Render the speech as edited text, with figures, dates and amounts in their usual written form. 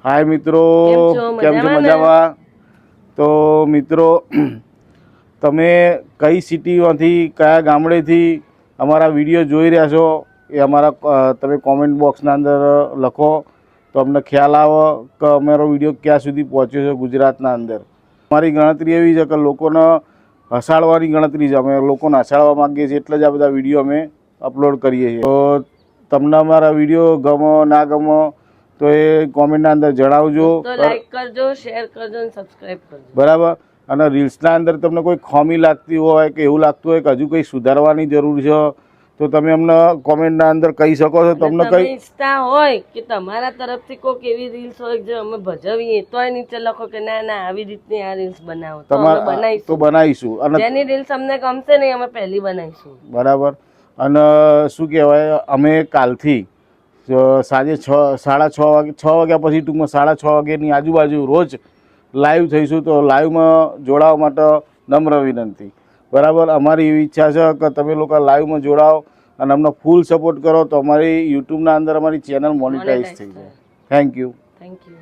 હાય મિત્રો, કેમ છો? કેમ છો? મજામાં? તો મિત્રો, તમે કઈ સિટીમાંથી કયા ગામડેથી અમારા વિડીયો જોઈ રહ્યા છો એ અમારા તમે કોમેન્ટ બોક્સના અંદર લખો તો અમને ખ્યાલ આવે કે અમારો વિડીયો ક્યાં સુધી પહોંચ્યો છે ગુજરાતના અંદર. અમારી ગણતરી એવી છે કે લોકોને હસાડવાની ગણતરી છે. અમે લોકોને હસાડવા માગીએ છીએ એટલે જ આ બધા વિડીયો અમે અપલોડ કરીએ છીએ. તો તમને અમારા વિડીયો ગમો ના ગમો તો એ કોમેન્ટના અંદર જણાવજો. તો લાઈક કરજો, શેર કરજો અને સબસ્ક્રાઇબ કરજો. બરાબર. અને રીલ્સના અંદર તમને કોઈ ખામી લાગતી હોય કે એવું લાગતું હોય કે હજુ કંઈ સુધારવાની જરૂર છે તો તમે અમને કોમેન્ટના અંદર કહી શકો છો. તમને તમે કંઈ ઈચ્છતા હોય કે તમારા તરફથી કોઈક એવી રીલ્સ હોય જે અમે ભજવીએ તોય નીચે લખો કે ના ના આવી રીતની આ રીલ્સ બનાવો તો અમે બનાવીશું. તો બનાવીશું. અને જેની રીલ્સ અમને ગમશે ને અમે પહેલી બનાવીશું. બરાબર. અને શું કહેવાય, અમે કાલથી સાંજે 6:30 વાગ્યા પછી ટૂંકમાં 6:30 વાગ્યાની આજુબાજુ રોજ લાઈવ થઈશું. તો લાઈવમાં જોડાવા માટે નમ્ર વિનંતી. બરાબર. અમારી એવી ઈચ્છા છે કે તમે લોકો લાઈવમાં જોડાઓ અને અમને ફૂલ સપોર્ટ કરો તો અમારી યુટ્યુબના અંદર અમારી ચેનલ મોનિટાઈઝ થઈ જાય. Thank you. Thank you.